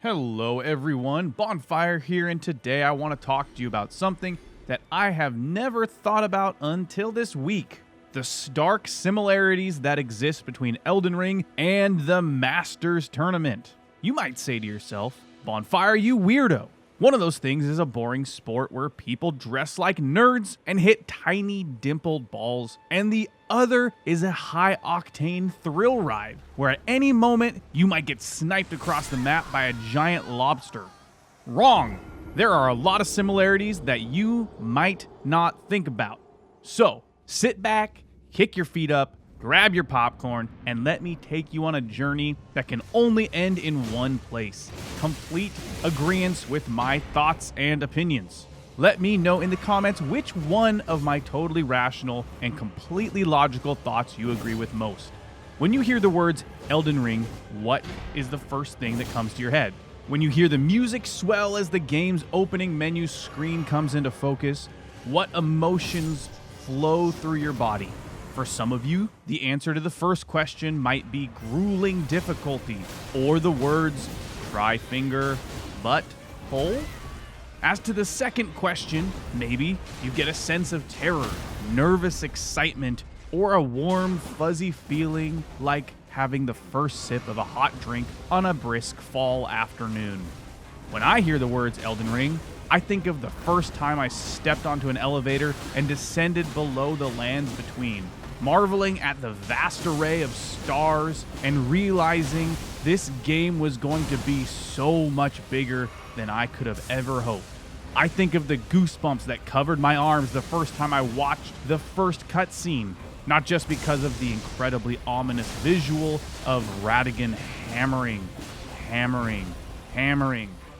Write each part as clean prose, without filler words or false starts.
Hello everyone, Bonfire here, and today I want to talk to you about something that I have never thought about until this week. The stark similarities that exist between Elden Ring and the Masters Tournament. You might say to yourself, Bonfire, you weirdo. One of those things is a boring sport where people dress like nerds and hit tiny dimpled balls, and the other is a high-octane thrill ride, where at any moment you might get sniped across the map by a giant lobster. Wrong! There are a lot of similarities that you might not think about. So, sit back, kick your feet up, grab your popcorn, and let me take you on a journey that can only end in one place: complete agreeance with my thoughts and opinions. Let me know in the comments which one of my totally rational and completely logical thoughts you agree with most. When you hear the words Elden Ring, what is the first thing that comes to your head? When you hear the music swell as the game's opening menu screen comes into focus, what emotions flow through your body? For some of you, the answer to the first question might be grueling difficulty, or the words try finger, butt, hole. As to the second question, maybe you get a sense of terror, nervous excitement, or a warm, fuzzy feeling like having the first sip of a hot drink on a brisk fall afternoon. When I hear the words Elden Ring, I think of the first time I stepped onto an elevator and descended below the lands between, marveling at the vast array of stars and realizing this game was going to be so much bigger than I could have ever hoped. I think of the goosebumps that covered my arms the first time I watched the first cutscene, not just because of the incredibly ominous visual of Radigan hammering,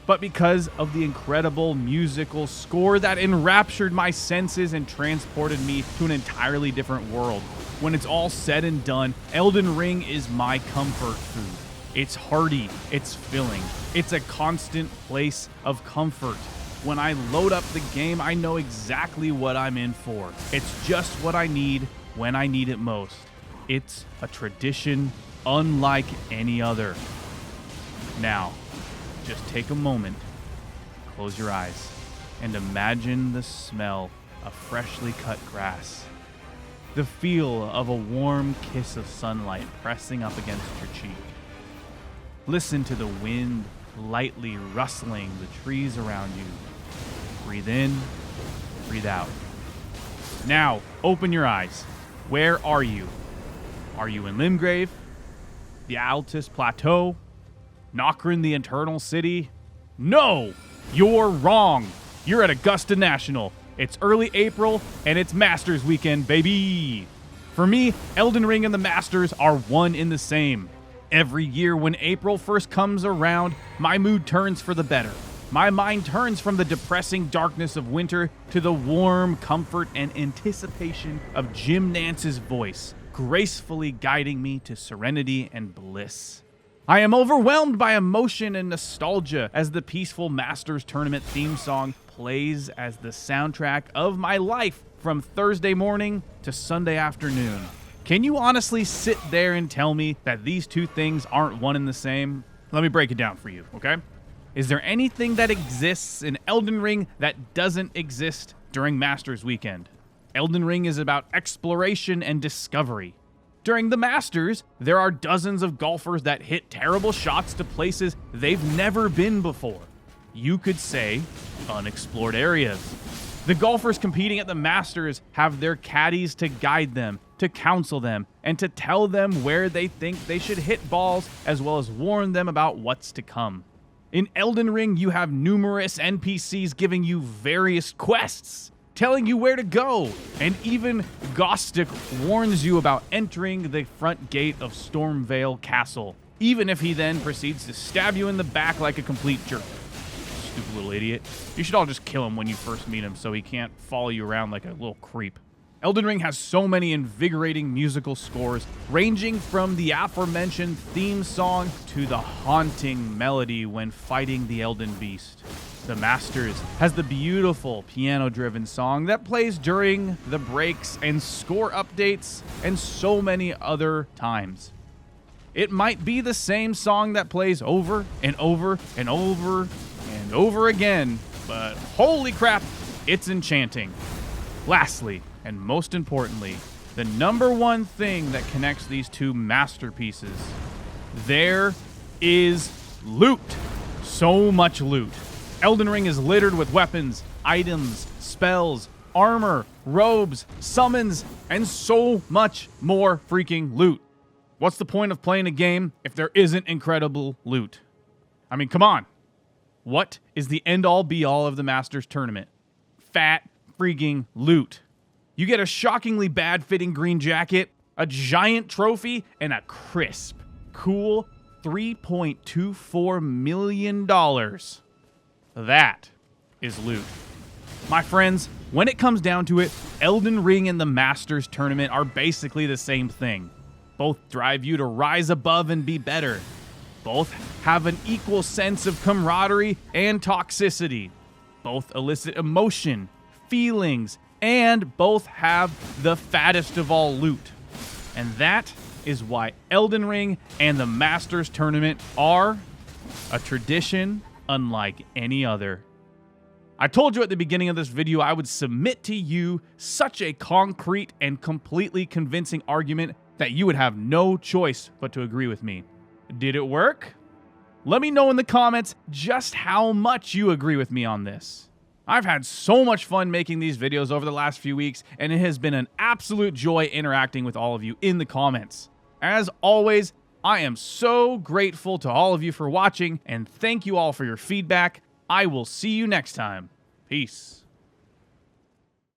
but because of the incredible musical score that enraptured my senses and transported me to an entirely different world. When it's all said and done, Elden Ring is my comfort food. It's hearty, it's filling, it's a constant place of comfort. When I load up the game, I know exactly what I'm in for. It's just what I need when I need it most. It's a tradition unlike any other. Now, just take a moment, close your eyes, and imagine the smell of freshly cut grass. The feel of a warm kiss of sunlight pressing up against your cheek. Listen to the wind lightly rustling the trees around you. Breathe in, breathe out. Now, open your eyes. Where are you? Are you in Limgrave? The Altus Plateau? Nokrin, the Eternal City? No! You're wrong! You're at Augusta National. It's early April, and it's Masters Weekend, baby! For me, Elden Ring and the Masters are one in the same. Every year when April first comes around, my mood turns for the better. My mind turns from the depressing darkness of winter to the warm comfort and anticipation of Jim Nance's voice, gracefully guiding me to serenity and bliss. I am overwhelmed by emotion and nostalgia as the peaceful Masters Tournament theme song plays as the soundtrack of my life from Thursday morning to Sunday afternoon. Can you honestly sit there and tell me that these two things aren't one and the same? Let me break it down for you, okay? Is there anything that exists in Elden Ring that doesn't exist during Masters Weekend? Elden Ring is about exploration and discovery. During the Masters, there are dozens of golfers that hit terrible shots to places they've never been before. You could say unexplored areas. The golfers competing at the Masters have their caddies to guide them, to counsel them, and to tell them where they think they should hit balls, as well as warn them about what's to come. In Elden Ring, you have numerous NPCs giving you various quests, telling you where to go, and even Gostic warns you about entering the front gate of Stormvale Castle, even if he then proceeds to stab you in the back like a complete jerk. Stupid little idiot. You should all just kill him when you first meet him so he can't follow you around like a little creep. Elden Ring has so many invigorating musical scores, ranging from the aforementioned theme song to the haunting melody when fighting the Elden Beast. The Masters has the beautiful piano-driven song that plays during the breaks and score updates and so many other times. It might be the same song that plays over and over and over and over again, but holy crap, it's enchanting. Lastly, and most importantly, the number one thing that connects these two masterpieces, there is loot. So much loot. Elden Ring is littered with weapons, items, spells, armor, robes, summons, and so much more freaking loot. What's the point of playing a game if there isn't incredible loot? I mean, come on. What is the end-all be-all of the Masters Tournament? Fat freaking loot. You get a shockingly bad-fitting green jacket, a giant trophy, and a crisp, cool $3.24 million. That is loot. My friends, when it comes down to it, Elden Ring and the Masters Tournament are basically the same thing. Both drive you to rise above and be better. Both have an equal sense of camaraderie and toxicity. Both elicit emotion, feelings, and both have the fattest of all loot. And that is why Elden Ring and the Masters Tournament are a tradition unlike any other. I told you at the beginning of this video I would submit to you such a concrete and completely convincing argument that you would have no choice but to agree with me. Did it work? Let me know in the comments just how much you agree with me on this. I've had so much fun making these videos over the last few weeks, and it has been an absolute joy interacting with all of you in the comments. As always, I am so grateful to all of you for watching, and thank you all for your feedback. I will see you next time. Peace.